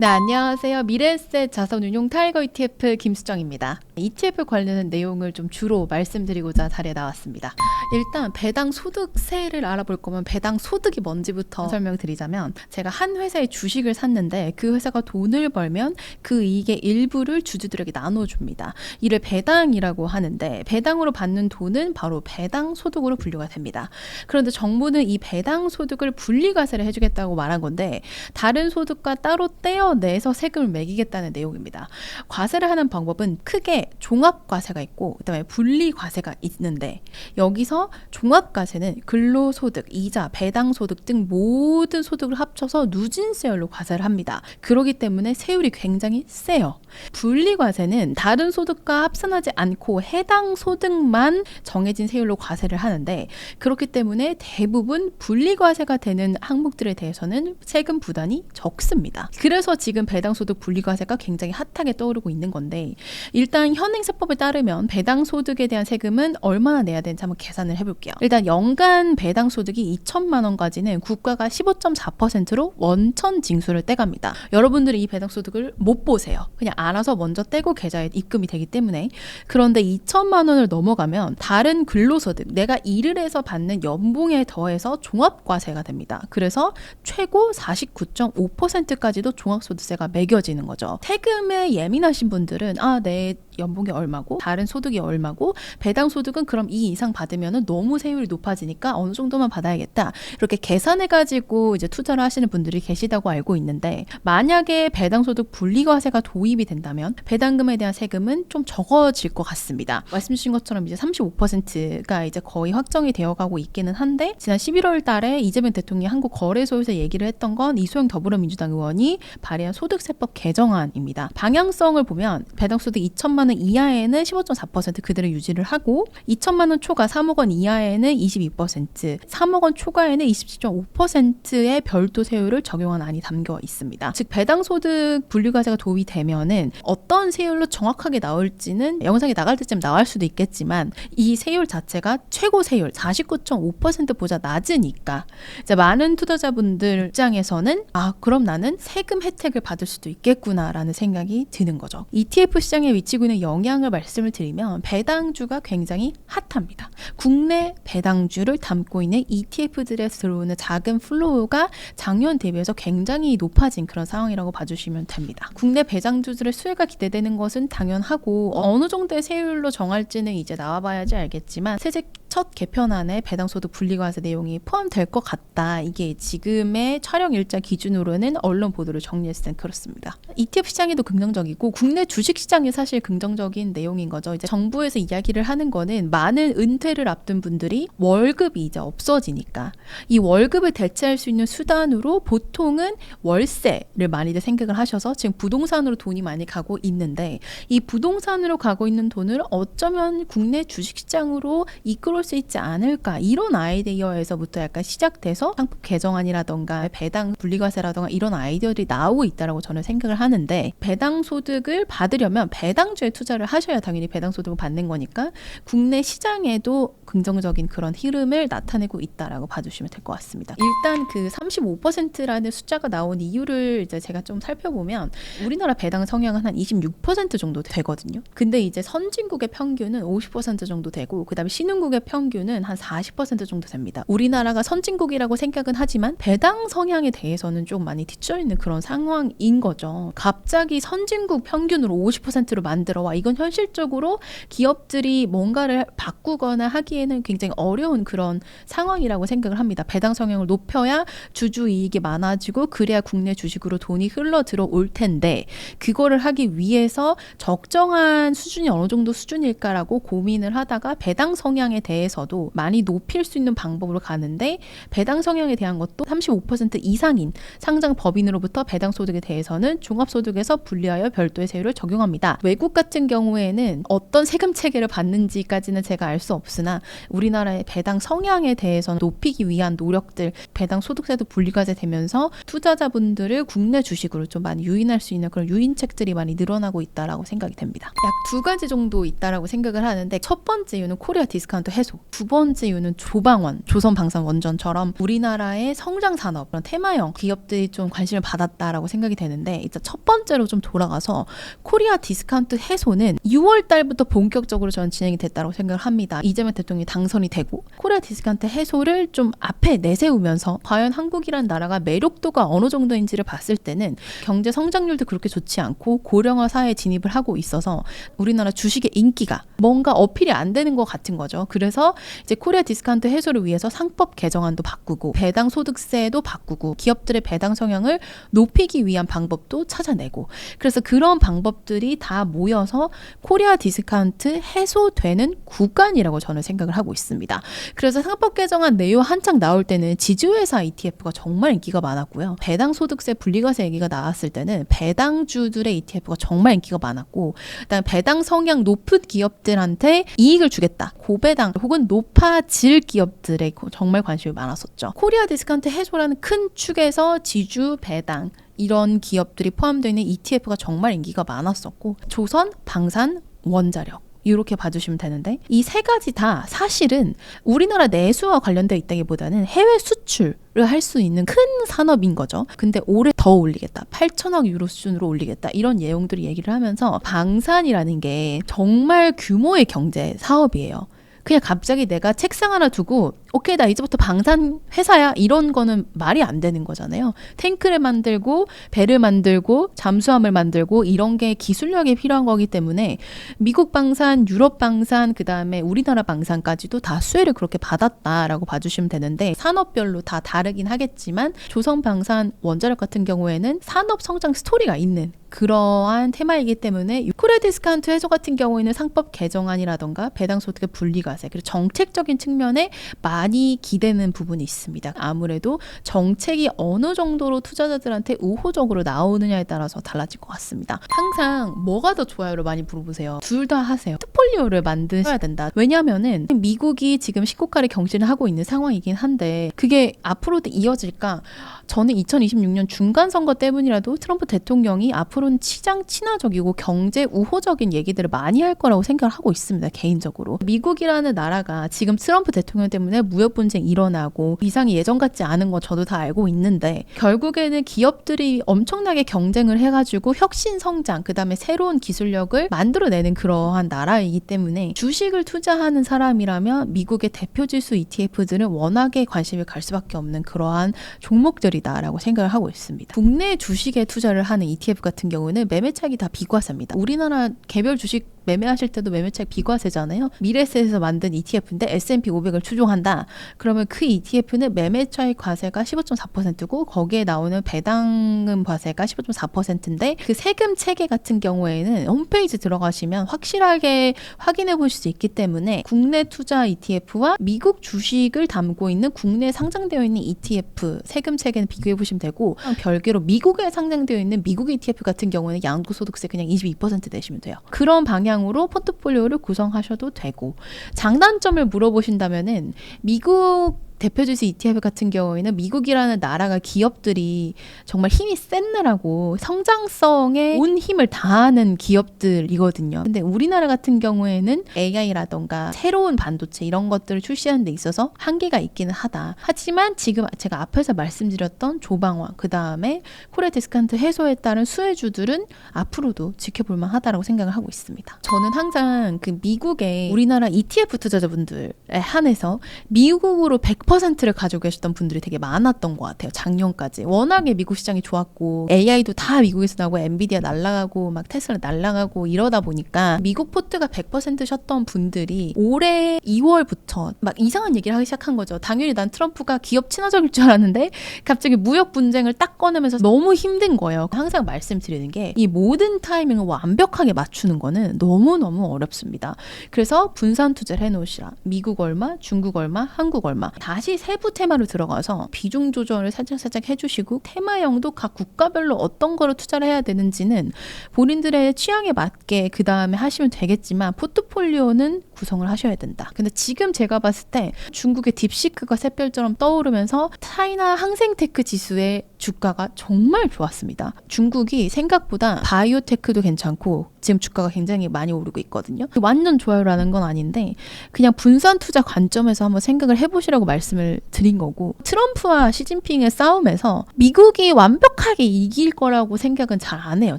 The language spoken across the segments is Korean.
네, 안녕하세요. 미래에셋 자산운용 타이거 ETF 김수정입니다. ETF 관련된 내용을 좀 주로 말씀드리고자 자리에 나왔습니다. 일단 배당 소득세를 알아볼 거면 배당 소득이 뭔지부터 설명드리자면, 제가 한 회사의 주식을 샀는데 그 회사가 돈을 벌면 그 이익의 일부를 주주들에게 나눠줍니다. 이를 배당이라고 하는데, 배당으로 받는 돈은 바로 배당 소득으로 분류가 됩니다. 그런데 정부는 이 배당 소득을 분리과세를 해주겠다고 말한 건데, 다른 소득과 따로 떼어내서 세금을 매기겠다는 내용입니다. 과세를 하는 방법은 크게 종합과세가 있고, 그다음에 분리과세가 있는데, 여기서 종합과세는 근로소득, 이자, 배당소득 등 모든 소득을 합쳐서 누진세율로 과세를 합니다. 그렇기 때문에 세율이 굉장히 세요. 분리과세는 다른 소득과 합산하지 않고 해당 소득만 정해진 세율로 과세를 하는데, 그렇기 때문에 대부분 분리과세가 되는 항목들에 대해서는 세금 부담이 적습니다. 그래서 지금 배당소득 분리과세가 굉장히 핫하게 떠오르고 있는 건데, 일단 현행세법에 따르면 배당소득에 대한 세금은 얼마나 내야 되는지 한번 계산을 해볼게요. 일단 연간 배당소득이 2천만 원까지는 국가가 15.4%로 원천 징수를 떼갑니다. 여러분들이 이 배당소득을 못 보세요. 그냥 알아서 먼저 떼고 계좌에 입금이 되기 때문에. 그런데 2천만 원을 넘어가면 다른 근로소득, 내가 일을 해서 받는 연봉에 더해서 종합과세가 됩니다. 그래서 최고 49.5%까지도 종합소득세가 매겨지는 거죠. 세금에 예민하신 분들은 내 연봉이 얼마고 다른 소득이 얼마고 배당소득은 그럼 이 이상 받으면 너무 세율이 높아지니까 어느 정도만 받아야겠다, 이렇게 계산해가지고 이제 투자를 하시는 분들이 계시다고 알고 있는데, 만약에 배당소득 분리과세가 도입이 된다면 배당금에 대한 세금은 좀 적어질 것 같습니다. 말씀 주신 것처럼 이제 35%가 이제 거의 확정이 되어가고 있기는 한데, 지난 11월 달에 이재명 대통령이 한국거래소에서 얘기를 했던 건 이소영 더불어민주당 의원이 발의한 소득세법 개정안입니다. 방향성을 보면 배당소득 2천만 원 이하에는 15.4% 그대로 유지를 하고, 2천만 원 초과 3억 원 이하에는 22%, 3억 원 초과에는 27.5%의 별도 세율을 적용한 안이 담겨 있습니다. 즉 배당소득 분리과세가 도입이 되면은 어떤 세율로 정확하게 나올지는 영상이 나갈 때쯤 나올 수도 있겠지만, 이 세율 자체가 최고 세율 49.5%보다 낮으니까 이제 많은 투자자분들 입장에서는 그럼 나는 세금 혜택을 받을 수도 있겠구나라는 생각이 드는 거죠. ETF 시장에 위치고 있는 영향을 말씀을 드리면, 배당주가 굉장히 핫합니다. 국내 배당주를 담고 있는 ETF들에서 들어오는 자금 플로우가 작년 대비해서 굉장히 높아진 그런 상황이라고 봐주시면 됩니다. 국내 배당주들의 수혜가 기대되는 것은 당연하고, 어느 정도의 세율로 정할지는 이제 나와봐야지 알겠지만, 세제 첫 개편안에 배당소득 분리과세 내용이 포함될 것 같다. 이게 지금의 촬영 일자 기준으로는 언론 보도를 정리했을 땐 그렇습니다. ETF 시장에도 긍정적이고, 국내 주식시장이 사실 긍정적인 내용인 거죠. 이제 정부에서 이야기를 하는 거는 많은 은퇴를 앞둔 분들이 월급이 이제 없어지니까 이 월급을 대체할 수 있는 수단으로 보통은 월세를 많이들 생각을 하셔서 지금 부동산으로 돈이 많이 가고 있는데, 이 부동산으로 가고 있는 돈을 어쩌면 국내 주식시장으로 이끌어 수 있지 않을까, 이런 아이디어에서부터 약간 시작돼서 상법 개정안이라던가 배당 분리과세라던가 이런 아이디어들이 나오고 있다라고 저는 생각을 하는데, 배당 소득을 받으려면 배당주에 투자를 하셔야 당연히 배당 소득을 받는 거니까 국내 시장에도 긍정적인 그런 흐름을 나타내고 있다라고 봐주시면 될 것 같습니다. 일단 그 35%라는 숫자가 나온 이유를 이제 제가 좀 살펴보면, 우리나라 배당 성향은 한 26% 정도 되거든요. 근데 이제 선진국의 평균은 50% 정도 되고, 그 다음에 신흥국의 평균은 한 40% 정도 됩니다. 우리나라가 선진국이라고 생각은 하지만 배당 성향에 대해서는 좀 많이 뒤처져 있는 그런 상황인 거죠. 갑자기 선진국 평균으로 50%로 만들어와, 이건 현실적으로 기업들이 뭔가를 바꾸거나 하기에는 굉장히 어려운 그런 상황이라고 생각을 합니다. 배당 성향을 높여야 주주 이익이 많아지고, 그래야 국내 주식으로 돈이 흘러 들어올 텐데, 그거를 하기 위해서 적정한 수준이 어느 정도 수준일까라고 고민을 하다가 배당 성향에 대해서도 많이 높일 수 있는 방법으로 가는데, 배당 성향에 대한 것도 35% 이상인 상장 법인으로부터 배당 소득에 대해서는 종합소득에서 분리하여 별도의 세율을 적용합니다. 외국 같은 경우에는 어떤 세금 체계를 받는지까지는 제가 알 수 없으나, 우리나라의 배당 성향에 대해서는 높이기 위한 노력들, 배당 소득세도 분리과세 되면서 투자자분들을 국내 주식으로 좀 많이 유인할 수 있는 그런 유인책들이 많이 늘어나고 있다라고 생각이 됩니다. 약 두 가지 정도 있다라고 생각을 하는데, 첫 번째 이유는 코리아 디스카운트 해소 해소. 두 번째 이유는 조방원, 조선방산원전처럼 우리나라의 성장산업, 그런 테마형 기업들이 좀 관심을 받았다라고 생각이 되는데, 일단 첫 번째로 좀 돌아가서 코리아 디스카운트 해소는 6월 달부터 본격적으로 저는 진행이 됐다고 생각을 합니다. 이재명 대통령이 당선이 되고 코리아 디스카운트 해소를 좀 앞에 내세우면서 과연 한국이라는 나라가 매력도가 어느 정도인지를 봤을 때는 경제 성장률도 그렇게 좋지 않고 고령화 사회에 진입을 하고 있어서 우리나라 주식의 인기가 뭔가 어필이 안 되는 것 같은 거죠. 그래서 이제 코리아 디스카운트 해소를 위해서 상법 개정안도 바꾸고 배당 소득세도 바꾸고 기업들의 배당 성향을 높이기 위한 방법도 찾아내고, 그래서 그런 방법들이 다 모여서 코리아 디스카운트 해소되는 구간이라고 저는 생각을 하고 있습니다. 그래서 상법 개정안 내용 한창 나올 때는 지주회사 ETF가 정말 인기가 많았고요. 배당 소득세 분리과세 얘기가 나왔을 때는 배당주들의 ETF가 정말 인기가 많았고, 그다음에 배당 성향 높은 기업들한테 이익을 주겠다, 고배당 혹은 높아질 기업들에 정말 관심이 많았었죠. 코리아 디스카운트 해소라는 큰 축에서 지주, 배당 이런 기업들이 포함되어 있는 ETF가 정말 인기가 많았었고, 조선, 방산, 원자력 이렇게 봐주시면 되는데, 이 세 가지 다 사실은 우리나라 내수와 관련되어 있다기보다는 해외 수출을 할 수 있는 큰 산업인 거죠. 근데 올해 더 올리겠다, 8천억 유로 수준으로 올리겠다, 이런 내용들을 얘기를 하면서 방산이라는 게 정말 규모의 경제 사업이에요. 그냥 갑자기 내가 책상 하나 두고 오케이 나 이제부터 방산 회사야 이런 거는 말이 안 되는 거잖아요. 탱크를 만들고 배를 만들고 잠수함을 만들고 이런 게 기술력이 필요한 거기 때문에 미국 방산, 유럽 방산, 그 다음에 우리나라 방산까지도 다 수혜를 그렇게 받았다라고 봐주시면 되는데, 산업별로 다 다르긴 하겠지만 조선 방산, 원자력 같은 경우에는 산업 성장 스토리가 있는 그러한 테마이기 때문에 코리아 디스카운트 해소 같은 경우에는 상법 개정안이라던가 배당 소득의 분리과세, 그리고 정책적인 측면에 많이 기대는 부분이 있습니다. 아무래도 정책이 어느 정도로 투자자들한테 우호적으로 나오느냐에 따라서 달라질 것 같습니다. 항상 뭐가 더 좋아요를 많이 물어보세요. 둘 다 하세요. 포트폴리오를 만드셔야 된다. 왜냐하면은 미국이 지금 신고가를 경신을 하고 있는 상황이긴 한데 그게 앞으로도 이어질까? 저는 2026년 중간 선거 때문이라도 트럼프 대통령이 앞으로는 시장 친화적이고 경제 우호적인 얘기들을 많이 할 거라고 생각을 하고 있습니다. 개인적으로. 미국이라는 나라가 지금 트럼프 대통령 때문에 무역 분쟁 일어나고 이상이 예전 같지 않은 거 저도 다 알고 있는데, 결국에는 기업들이 엄청나게 경쟁을 해가지고 혁신 성장, 그 다음에 새로운 기술력을 만들어내는 그러한 나라이기 때문에 주식을 투자하는 사람이라면 미국의 대표 지수 ETF들은 워낙에 관심이 갈 수밖에 없는 그러한 종목들이다라고 생각을 하고 있습니다. 국내 주식에 투자를 하는 ETF 같은 경우는 매매차익이 다 비과세입니다. 우리나라 개별 주식 매매하실 때도 매매차익 비과세잖아요. 미래에셋에서 만든 ETF인데 S&P 500을 추종한다. 그러면 그 ETF는 매매차익 과세가 15.4%고 거기에 나오는 배당금 과세가 15.4%인데 그 세금 체계 같은 경우에는 홈페이지 들어가시면 확실하게 확인해 보실 수 있기 때문에 국내 투자 ETF와 미국 주식을 담고 있는 국내에 상장되어 있는 ETF 세금 체계는 비교해 보시면 되고, 별개로 미국에 상장되어 있는 미국 ETF 같은 경우는 양도소득세 그냥 22% 내시면 돼요. 그런 방향으로 포트폴리오를 구성하셔도 되고, 장단점을 물어보신다면은 미국 대표주식 ETF 같은 경우에는 미국이라는 나라가 기업들이 정말 힘이 센 나라고 성장성에 온 힘을 다하는 기업들이거든요. 근데 우리나라 같은 경우에는 AI라던가 새로운 반도체 이런 것들을 출시하는 데 있어서 한계가 있기는 하다. 하지만 지금 제가 앞에서 말씀드렸던 조방화, 그 다음에 코리아 디스카운트 해소에 따른 수혜주들은 앞으로도 지켜볼만 하다라고 생각을 하고 있습니다. 저는 항상 그 미국의 우리나라 ETF 투자자분들에 한해서 미국으로 100%를 가지고 계셨던 분들이 되게 많았던 것 같아요. 작년까지. 워낙에 미국 시장이 좋았고 AI도 다 미국에서 나오고 엔비디아 날라가고 막 테슬라 날라가고 이러다 보니까 미국 포트가 100%셨던 분들이 올해 2월부터 막 이상한 얘기를 하기 시작한 거죠. 당연히 난 트럼프가 기업 친화적일 줄 알았는데 갑자기 무역 분쟁을 딱 꺼내면서 너무 힘든 거예요. 항상 말씀드리는 게 이 모든 타이밍을 완벽하게 맞추는 거는 너무너무 어렵습니다. 그래서 분산 투자를 해놓으시라. 미국 얼마, 중국 얼마, 한국 얼마 다 다시 세부 테마로 들어가서 비중 조절을 살짝 해주시고 테마형도 각 국가별로 어떤 거로 투자를 해야 되는지는 본인들의 취향에 맞게 그 다음에 하시면 되겠지만 포트폴리오는 구성을 하셔야 된다. 근데 지금 제가 봤을 때 중국의 딥시크가 샛별처럼 떠오르면서 차이나 항생테크 지수의 주가가 정말 좋았습니다. 중국이 생각보다 바이오테크도 괜찮고 지금 주가가 굉장히 많이 오르고 있거든요. 완전 좋아요라는 건 아닌데 그냥 분산 투자 관점에서 한번 생각을 해보시라고 말씀을 드린 거고, 트럼프와 시진핑의 싸움에서 미국이 완벽하게 이길 거라고 생각은 잘 안 해요.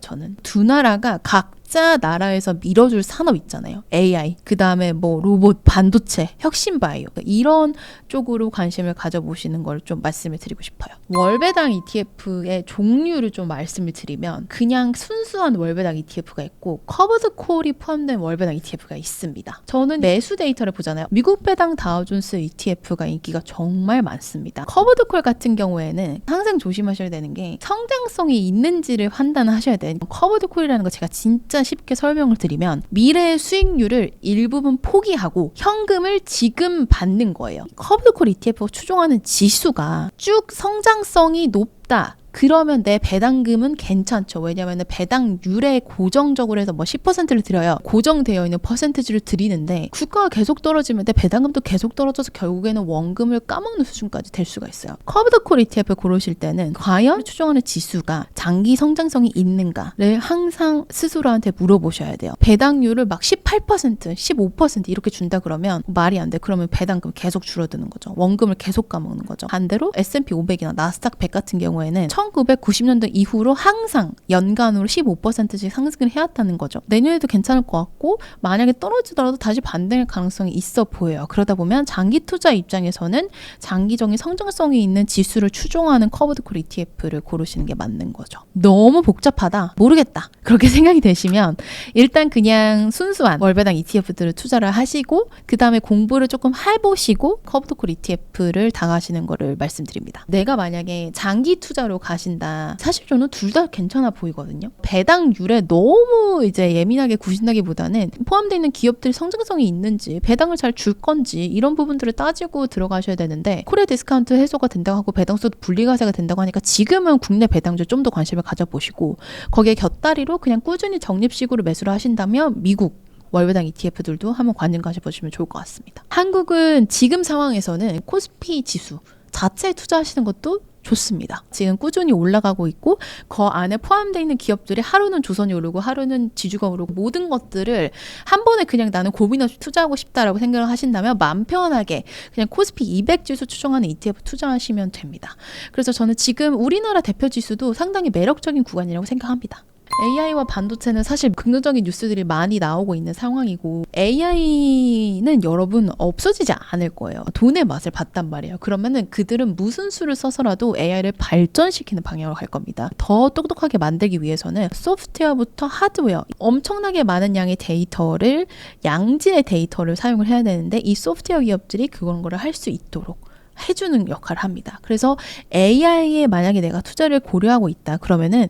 저는 두 나라가 각자 나라에서 밀어줄 산업 있잖아요. AI, 그 다음에 뭐 로봇, 반도체, 혁신 바이오, 이런 쪽으로 관심을 가져보시는 걸 좀 말씀을 드리고 싶어요. 월배당 ETF의 종류를 좀 말씀을 드리면 그냥 순수한 월배당 ETF가 있고 커버드 콜이 포함된 월배당 ETF가 있습니다. 저는 매수 데이터를 보잖아요. 미국 배당 다우존스 ETF가 인기가 정말 많습니다. 커버드 콜 같은 경우에는 항상 조심하셔야 되는 게 성장성이 있는지를 판단하셔야 돼요. 커버드 콜이라는 거 제가 진짜 쉽게 설명을 드리면 미래의 수익률을 일부분 포기하고 현금을 지금 받는 거예요. 커버드 콜 ETF가 추종하는 지수가 쭉 성장성이 높다. 그러면 내 배당금은 괜찮죠. 왜냐하면 배당률에 고정적으로 해서 뭐 10%를 드려요. 고정되어 있는 퍼센티지를 드리는데 주가가 계속 떨어지면 내 배당금도 계속 떨어져서 결국에는 원금을 까먹는 수준까지 될 수가 있어요. 커브드 콜 ETF 고르실 때는 과연 추정하는 지수가 장기 성장성이 있는가를 항상 스스로한테 물어보셔야 돼요. 배당률을 막 18%, 15% 이렇게 준다 그러면 말이 안 돼. 그러면 배당금 계속 줄어드는 거죠. 원금을 계속 까먹는 거죠. 반대로 S&P 500이나 나스닥 100 같은 경우에는 1990년도 이후로 항상 연간으로 15%씩 상승을 해왔다는 거죠. 내년에도 괜찮을 것 같고 만약에 떨어지더라도 다시 반등할 가능성이 있어 보여요. 그러다 보면 장기 투자 입장에서는 장기적인 성장성이 있는 지수를 추종하는 커버드 콜 ETF를 고르시는 게 맞는 거죠. 너무 복잡하다, 모르겠다, 그렇게 생각이 되시면 일단 그냥 순수한 월배당 ETF들을 투자를 하시고 그 다음에 공부를 조금 해보시고 커버드 콜 ETF를 당하시는 거를 말씀드립니다. 내가 만약에 장기 투자로 가신다. 사실 저는 둘 다 괜찮아 보이거든요. 배당률에 너무 이제 예민하게 구신다기보다는 포함되어 있는 기업들이 성장성이 있는지, 배당을 잘 줄 건지 이런 부분들을 따지고 들어가셔야 되는데 콜의 디스카운트 해소가 된다고 하고 배당수도 분리과세가 된다고 하니까 지금은 국내 배당주 좀 더 관심을 가져보시고 거기에 곁다리로 그냥 꾸준히 적립식으로 매수를 하신다면 미국 월배당 ETF들도 한번 관심 가져보시면 좋을 것 같습니다. 한국은 지금 상황에서는 코스피 지수 자체에 투자하시는 것도 좋습니다. 지금 꾸준히 올라가고 있고 그 안에 포함되어 있는 기업들이 하루는 조선이 오르고 하루는 지주가 오르고 모든 것들을 한 번에 그냥 나는 고민 없이 투자하고 싶다라고 생각을 하신다면 마음 편하게 그냥 코스피 200 지수 추종하는 ETF 투자하시면 됩니다. 그래서 저는 지금 우리나라 대표 지수도 상당히 매력적인 구간이라고 생각합니다. AI와 반도체는 사실 긍정적인 뉴스들이 많이 나오고 있는 상황이고 AI는 여러분 없어지지 않을 거예요. 돈의 맛을 봤단 말이에요. 그러면은 그들은 무슨 수를 써서라도 AI를 발전시키는 방향으로 갈 겁니다. 더 똑똑하게 만들기 위해서는 소프트웨어부터 하드웨어 엄청나게 많은 양의 데이터를 양질의 데이터를 사용을 해야 되는데 이 소프트웨어 기업들이 그런 거를 할 수 있도록 해주는 역할을 합니다. 그래서 AI에 만약에 내가 투자를 고려하고 있다 그러면은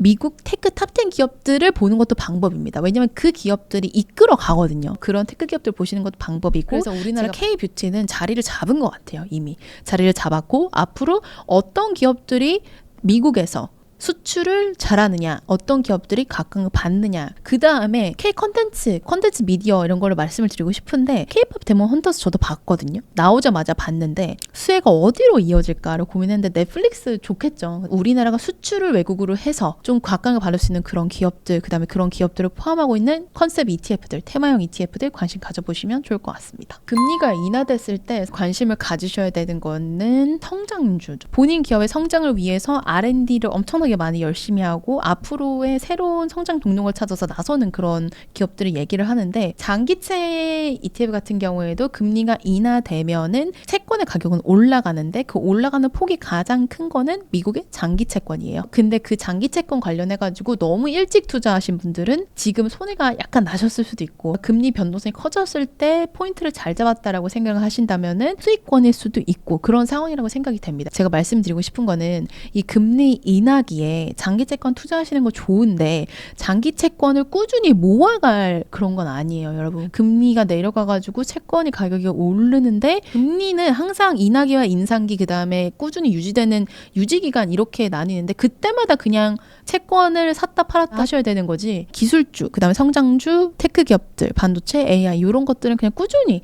미국 테크 탑10 기업들을 보는 것도 방법입니다. 왜냐하면 그 기업들이 이끌어 가거든요. 그런 테크 기업들 보시는 것도 방법이고 그래서 우리나라 K-뷰티는 자리를 잡은 것 같아요. 이미 자리를 잡았고 앞으로 어떤 기업들이 미국에서 수출을 잘하느냐, 어떤 기업들이 각광을 받느냐, 그 다음에 컨텐츠 미디어 이런 거를 말씀을 드리고 싶은데 K-팝 데몬 헌터스 저도 봤거든요. 나오자마자 봤는데 수혜가 어디로 이어질까를 고민했는데 넷플릭스 좋겠죠. 우리나라가 수출을 외국으로 해서 좀 각광을 받을 수 있는 그런 기업들, 그 다음에 그런 기업들을 포함하고 있는 컨셉 ETF들, 테마형 ETF들 관심 가져보시면 좋을 것 같습니다. 금리가 인하됐을 때 관심을 가지셔야 되는 거는 성장주. 본인 기업의 성장을 위해서 R&D를 엄청나게 많이 열심히 하고 앞으로의 새로운 성장 동력을 찾아서 나서는 그런 기업들을 얘기를 하는데 장기채 ETF 같은 경우에도 금리가 인하되면은 채권의 가격은 올라가는데 그 올라가는 폭이 가장 큰 거는 미국의 장기채권이에요. 근데 그 장기채권 관련해가지고 너무 일찍 투자하신 분들은 지금 손해가 약간 나셨을 수도 있고 금리 변동성이 커졌을 때 포인트를 잘 잡았다라고 생각을 하신다면은 수익권일 수도 있고 그런 상황이라고 생각이 됩니다. 제가 말씀드리고 싶은 거는 이 금리 인하기 시기에 장기 채권 투자하시는 거 좋은데 장기 채권을 꾸준히 모아갈 그런 건 아니에요, 여러분. 금리가 내려가가지고 채권이 가격이 오르는데 금리는 항상 인하기와 인상기 그다음에 꾸준히 유지되는 유지기간 이렇게 나뉘는데 그때마다 그냥 채권을 샀다 팔았다 하셔야 되는 거지. 기술주, 그다음에 성장주, 테크 기업들, 반도체, AI 이런 것들은 그냥 꾸준히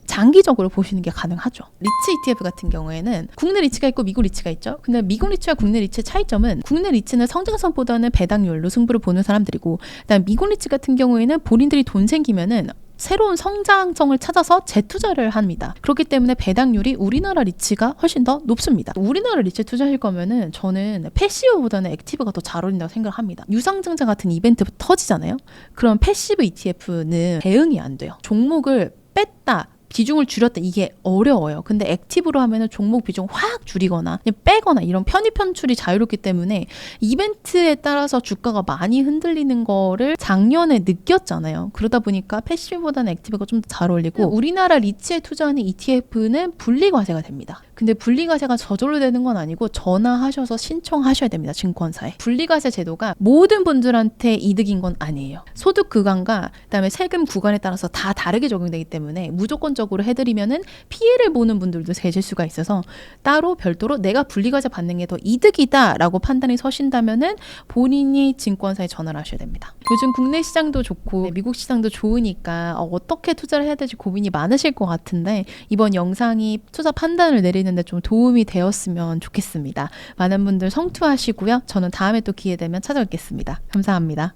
장기적으로 보시는 게 가능하죠. 리츠 ETF 같은 경우에는 국내 리츠가 있고 미국 리츠가 있죠. 근데 미국 리츠와 국내 리츠의 차이점은 국내 리츠는 성장성보다는 배당률로 승부를 보는 사람들이고, 그다음에 미국 리츠 같은 경우에는 본인들이 돈 생기면은 새로운 성장성을 찾아서 재투자를 합니다. 그렇기 때문에 배당률이 우리나라 리츠가 훨씬 더 높습니다. 우리나라 리츠에 투자하실 거면은 저는 패시브보다는 액티브가 더 잘 어울린다고 생각합니다. 유상증자 같은 이벤트 터지잖아요. 그럼 패시브 ETF는 대응이 안 돼요. 종목을 뺐다, 비중을 줄였다, 이게 어려워요. 근데 액티브로 하면은 종목 비중 확 줄이거나 빼거나 이런 편입 편출이 자유롭기 때문에 이벤트에 따라서 주가가 많이 흔들리는 거를 작년에 느꼈잖아요. 그러다 보니까 패시브보다는 액티브가 좀 더 잘 어울리고, 우리나라 리츠에 투자하는 ETF는 분리과세가 됩니다. 근데 분리과세가 저절로 되는 건 아니고 전화하셔서 신청하셔야 됩니다, 증권사에. 분리과세 제도가 모든 분들한테 이득인 건 아니에요. 소득 구간과 그다음에 세금 구간에 따라서 다 다르게 적용되기 때문에 무조건적으로 해드리면은 피해를 보는 분들도 계실 수가 있어서 따로 별도로 내가 분리과세 받는 게 더 이득이다라고 판단이 서신다면은 본인이 증권사에 전화를 하셔야 됩니다. 요즘 국내 시장도 좋고 미국 시장도 좋으니까 어떻게 투자를 해야 될지 고민이 많으실 것 같은데 이번 영상이 투자 판단을 내리는데 좀 도움이 되었으면 좋겠습니다. 많은 분들 성투하시고요. 저는 다음에 또 기회 되면 찾아뵙겠습니다. 감사합니다.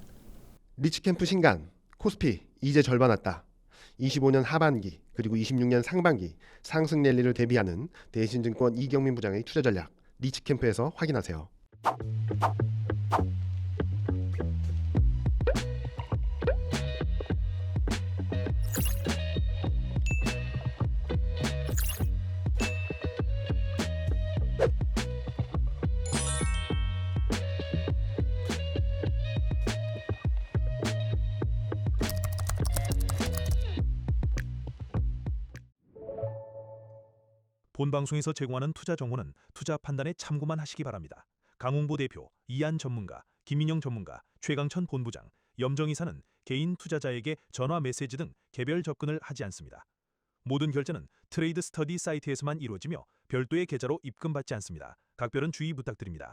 리츠캠프 신간, 코스피 이제 절반 왔다. 25년 하반기 그리고 26년 상반기 상승 랠리를 대비하는 대신증권 이경민 부장의 투자 전략 리츠캠프에서 확인하세요. 본 방송에서 제공하는 투자 정보는 투자 판단에 참고만 하시기 바랍니다. 강홍보 대표, 이한 전문가, 김민영 전문가, 최강천 본부장, 염정이사는 개인 투자자에게 전화 메시지 등 개별 접근을 하지 않습니다. 모든 결제는 트레이드 스터디 사이트에서만 이루어지며 별도의 계좌로 입금받지 않습니다. 각별한 주의 부탁드립니다.